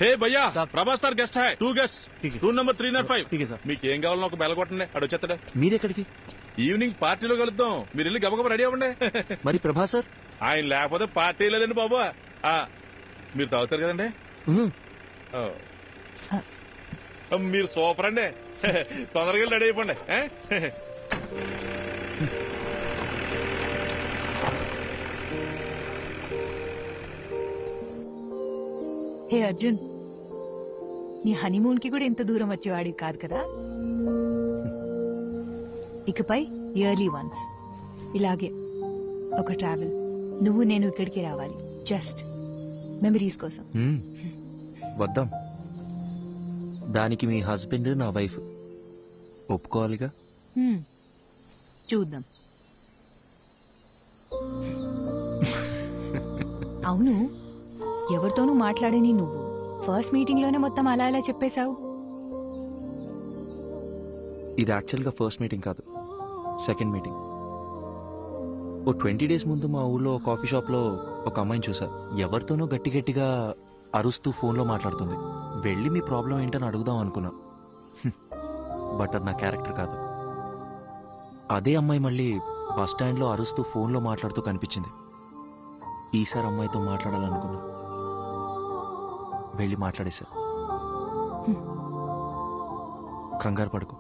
హే భయ్యా Prabhas sir guest high 2 guest room number 305. ठीक है सर. మీకు ఏం కావాలన్నా ఒక బెల్ కొట్టండి అడు వచ్చేస్తాడు. మీరెక్కడికి? ఈవినింగ్ పార్టీలో కలుద్దాం, మీరు వెళ్ళి గబగబ రెడీ అవ్వండి. మరి ప్రభాస్ సార్? ఆయన లేకపోతే పార్టీ లేదండి బాబు. మీరు తాగుతారు కదండి. మీరు సూపర్ అండి. తొందరగా రెడీ అయిపోండి. హే అర్జున్, నీ హనీమూన్ కి కూడా ఇంత దూరం వచ్చేవాడివి కాదు కదా. ఇకపై ఇయర్లీ వన్స్ ఇలాగే ఒక ట్రావెల్, నువ్వు నేను ఇక్కడికి రావాలి, జస్ట్ మెమరీస్ కోసం. వద్దాం. దానికి మీ హస్బెండ్ నా వైఫ్ ఒప్పుకోవాలిగా. చూద్దాం. అవును, ఎవరితోనూ మాట్లాడని నువ్వు ఫస్ట్ మీటింగ్ లోనే మొత్తం అలా ఇలా చెప్పేశావు. ఇది యాక్చువల్గా ఫస్ట్ మీటింగ్ కాదు, సెకండ్ మీటింగ్. ఓ 20 days ముందు మా ఊళ్ళో కాఫీ షాప్లో ఒక అమ్మాయిని చూసా. ఎవరితోనో గట్టి గట్టిగా అరుస్తూ ఫోన్లో మాట్లాడుతుంది. వెళ్ళి మీ ప్రాబ్లం ఏంటని అడుగుదాం అనుకున్నా, బట్ అది నా క్యారెక్టర్ కాదు. అదే అమ్మాయి మళ్ళీ బస్ స్టాండ్లో అరుస్తూ ఫోన్లో మాట్లాడుతూ కనిపించింది. ఈసారి అమ్మాయితో మాట్లాడాలనుకున్నా, వెళ్ళి మాట్లాడేశా. కంగారు పడుకో,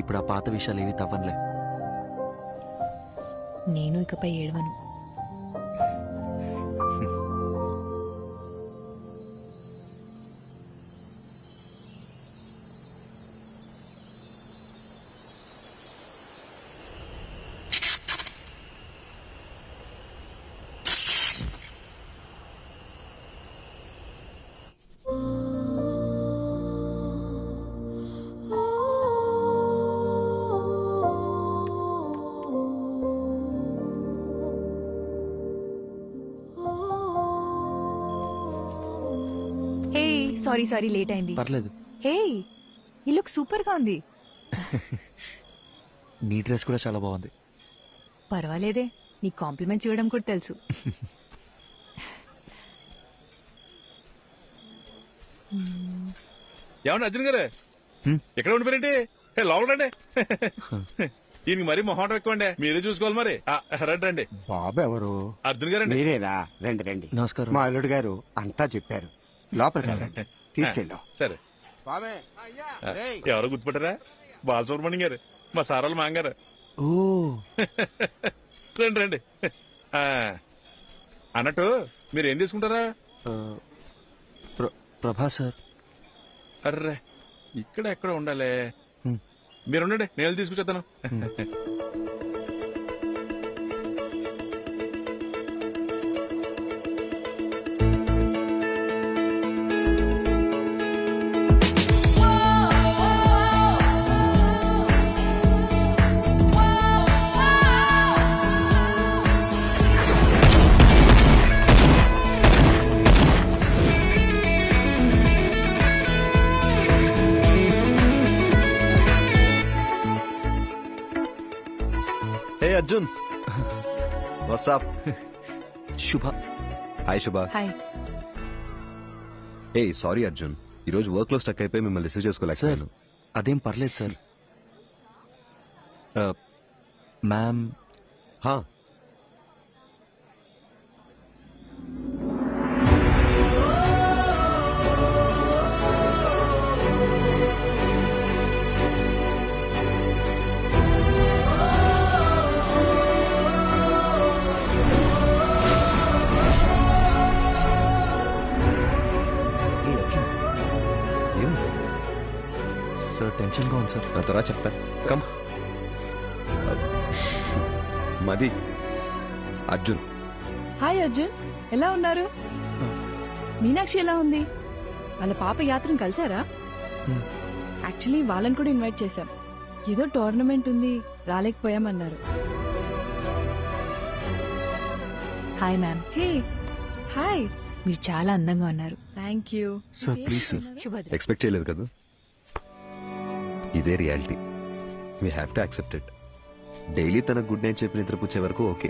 ఇప్పుడు ఆ పాత విషయాలు ఏవి తవ్వనులే. నేను ఇకపై ఏడవను. సారీ లేట్ అయింది. పర్లేదు. హే, ఈ లుక్ సూపర్ గా ఉంది. నీ డ్రెస్ కూడా చాలా బాగుంది. పర్వాలేదే, నీ కాంప్లిమెంట్స్ ఇవ్వడం కూడా తెలుసు. ఏమన్నా అర్జున్ గారు ఎక్కడ ఉండిపోయింటి? లోపల రండి. ఈయనకి మరీ మొహం ఎక్కువండి, మీరే చూసుకోవాలి. మరి రండి రండి. బాబు ఎవరు? అర్జున్ గారు. మీరేనా? రండి రండి. నమస్కారం. మా అల్లుడు గారు అంతా చెప్పారు. లోపలికి తీసుకెళ్ళాం. సరే. ఎవరో గుర్తుపట్టారా? బాలసుబ్రహ్మణ్యం గారు, మా సారాలు మాంగారు. ఓ రండి రండి. అన్నట్టు మీరు ఏం తీసుకుంటారా? ప్రభాస్ సార్. అర్రే, ఇక్కడ ఎక్కడ ఉండాలి. మీరుండండి, నేను తీసుకొచ్చేస్తాను. Arjun, what's up? Subha. Hi Subha. Hi. ఏ సారీ అర్జున్, ఈరోజు వర్క్ లో స్టక్ అయిపోయి మిమ్మల్ని రిసీవ్ చేసుకోలేకపోయాను. అదేం పర్లేదు సార్. మ్యామ్. సార్ టెన్షన్ గా ఉంది సార్. నా త్వరగా చెప్తా. కమ్. మది. అర్జున్. హాయ్ అర్జున్, ఎలా ఉన్నారు? మీనాక్షి ఎలా ఉంది? వాళ్ళ పాప యాత్రను కలిసారా? యాక్చువల్లీ వాళ్ళని కూడా ఇన్వైట్ చేశాం. ఏదో టోర్నమెంట్ ఉంది, రాలేకపోయామన్నారు. Hi ma'am. Hey hi. మీరు చాలా అందంగా ఉన్నారు. Thank you sir. Please sir. Subhadra. Expect చేయలేదు కదా. ఇదే reality. We have to accept it. Daily తన గుడ్ నైట్ చెప్పి నిద్రపుచ్చే వరకు ఓకే,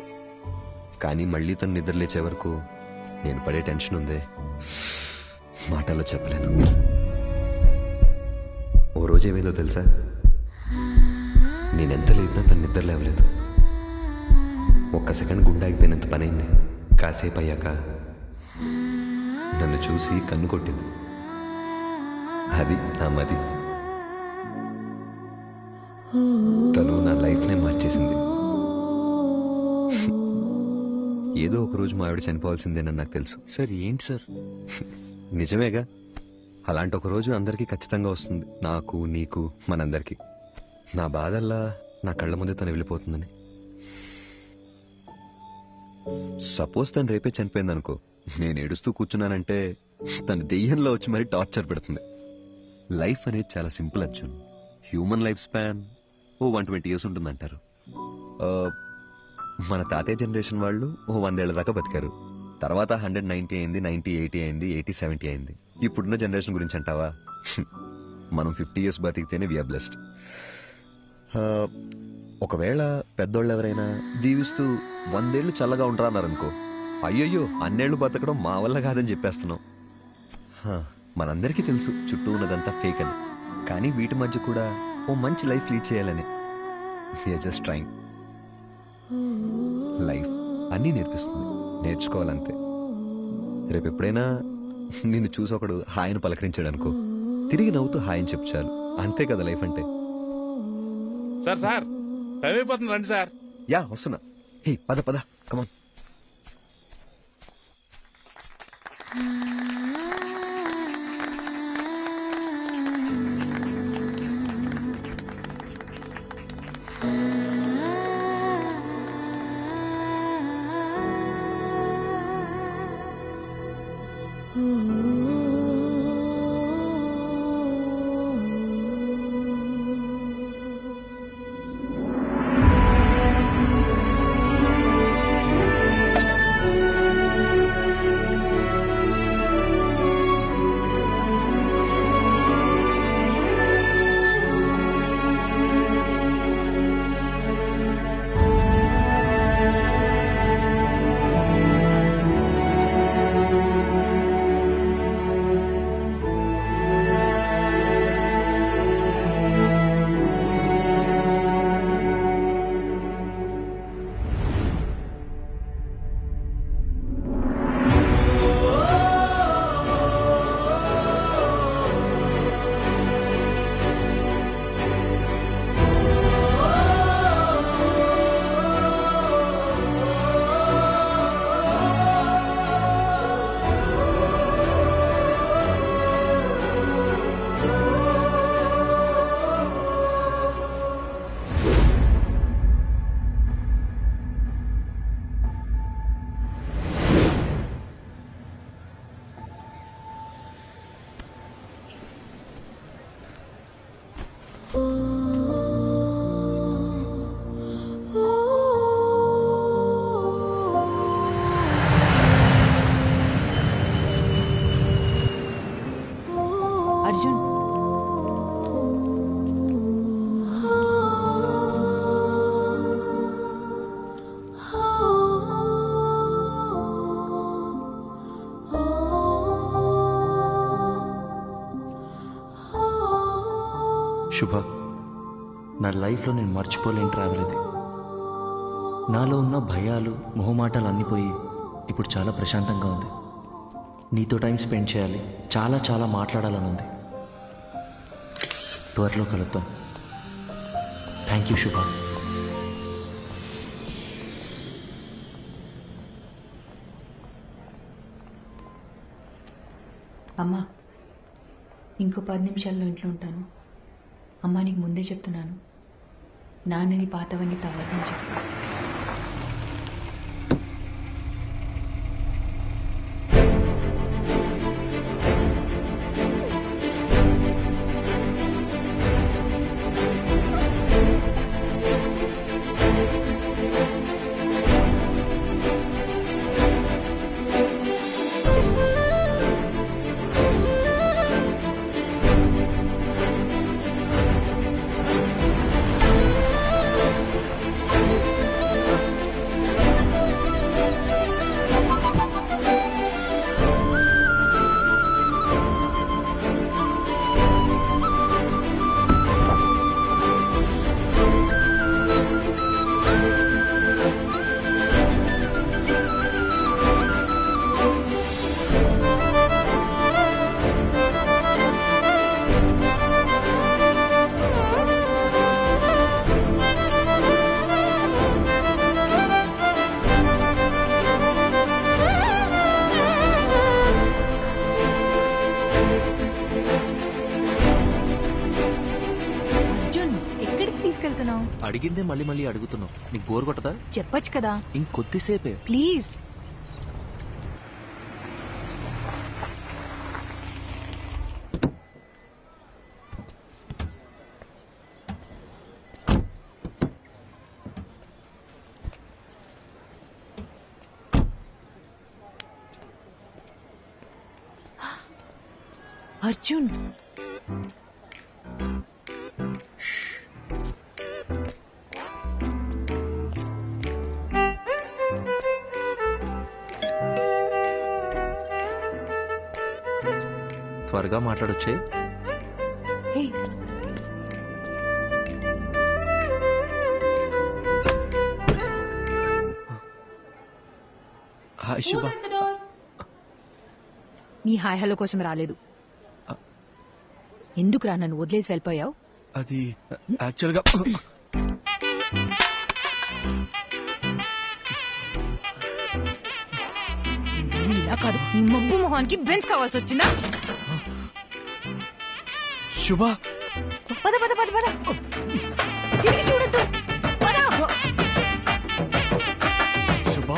కానీ మళ్ళీ తను నిద్ర లేచే వరకు నేను పడే టెన్షన్ ఉందే. మాటల్లో చెప్పలేను. ఓ రోజు ఏమైందో తెలుసా? నేనెంత లేపినా తను నిద్ర లేవలేదు. ఒక్క సెకండ్ గుండె ఆగిపోయినంత పనైంది. కాసేపు అయ్యాక నన్ను చూసి కన్ను కొట్టింది. అది నా మది. తను నా లైఫ్నే మార్చేసింది. ఏదో ఒక రోజు మా ఆవిడ చనిపోవాల్సిందేనని నాకు తెలుసు. సార్ ఏంటి సార్? నిజమేగా, అలాంటి ఒక రోజు అందరికీ ఖచ్చితంగా వస్తుంది. నాకు, నీకు, మనందరికీ. నా బాధల్లా నా కళ్ళ ముందే తను వెళ్ళిపోతుందని. సపోజ్ తను రేపే చనిపోయింది అనుకో, నేను ఏడుస్తూ కూర్చున్నానంటే తను దెయ్యంలో వచ్చి మరీ టార్చర్ పెడుతుంది. లైఫ్ అనేది చాలా simple Arjun. Human life span 120 years ఉంటుందంటారు. మన తాతయ్య జనరేషన్ వాళ్ళు 100 ఏళ్ల దాకా బతికారు. తర్వాత 190 అయింది, 90, 80 అయింది, 80, 70 అయింది. ఇప్పుడున్న జనరేషన్ గురించి అంటావా? మనం 50 years బతికితేనే వీఆర్ బ్లెస్డ్. ఒకవేళ పెద్దోళ్ళు ఎవరైనా దీవిస్తూ 100 ఏళ్ళు చల్లగా ఉంటారా అన్నారనుకో, అయ్యయ్యో అన్నేళ్లు బతకడం మా వల్ల కాదని చెప్పేస్తున్నాం. మనందరికీ తెలుసు చుట్టూ ఉన్నదంతా ఫేక్ అని. కానీ వీటి మధ్య కూడా ఓ మంచి లైఫ్ లీడ్ చేయాలని వీఆర్ జస్ట్ ట్రైంగ్. లైఫ్ అన్నీ నేర్పిస్తుంది, నేర్చుకోవాలంతే. రేపు ఎప్పుడైనా నిన్ను చూసి ఒకడు హాయిని పలకరించాడు అనుకో, తిరిగి నవ్వుతూ హాయిని చెప్పు చాలు. అంతే కదా లైఫ్ అంటే. సార్ సార్ టైం అయిపోతుంది, రండి సార్. యా వస్తున్నా. హే పద పద, కమాన్. అర్జున్, శుభ, నా లైఫ్లో నేను మర్చిపోలేని ట్రావెల్ ఇది. నాలో ఉన్న భయాలు, మొహమాటాలు అన్నీ పోయి ఇప్పుడు చాలా ప్రశాంతంగా ఉంది. నీతో టైం స్పెండ్ చేయాలి, చాలా చాలా మాట్లాడాలని ఉంది. త్వరలో కలుద్దాం. థ్యాంక్ యూ శుభ. అమ్మా ఇంకో 10 నిమిషాల్లో ఇంట్లో ఉంటాను. అమ్మా నీకు ముందే చెప్తున్నాను, నాన్నని పాతవన్నీ తవ్వదని చెప్పు. అడుగుతున్నావు? అడిగిందే మళ్ళీ మళ్ళీ అడుగుతున్నావు. నీకు బోర్ కొట్టదా? చెప్పొచ్చు కదా. ఇంకొద్దిసేపే. ప్లీజ్. అర్జున్, త్వరగా మాట్లాడొచ్చే. హే, హాయ్ శుభ. నీ హాయ్ హలో కోసం రాలేదు. ఎందుకురా నన్ను వదిలేసి వెళ్ళిపోయావు? అది యాక్చువల్గా ఇలా కాదు, నీ మబ్బు మొహానికి బెంచ్ కావాల్సి వచ్చిందా? శుభ, పద పద పద పద, తిరిగి చూడద్దు. పద. శుభ,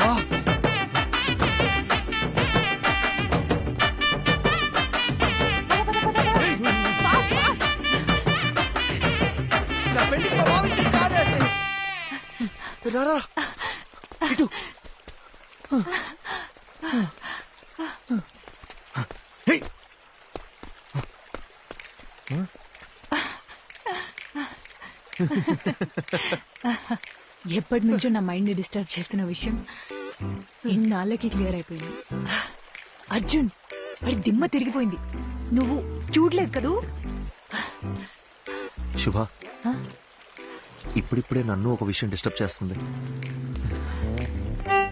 ఫాస్ట్ ఫాస్ట్. రారా ఇటు. ఎప్పటి నుంచో నా మైండ్ ని డిస్టర్బ్ చేస్తున్న విషయం ఇన్నాళ్ళకి క్లియర్ అయిపోయింది. అర్జున్, వాడి దిమ్మ తిరిగిపోయింది. నువ్వు చూడలేదు కదూ? శుభ, ఇప్పుడిప్పుడే నన్ను ఒక విషయం డిస్టర్బ్ చేస్తుంది.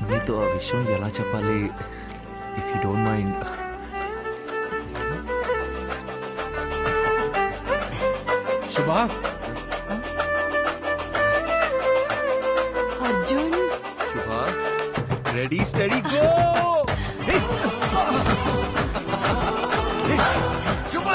నీతో ఆ విషయం ఎలా చెప్పాలి? If you don't mind. శుభ, అర్జున్, శుభ, రెడీ స్టడీ గో. శుభ,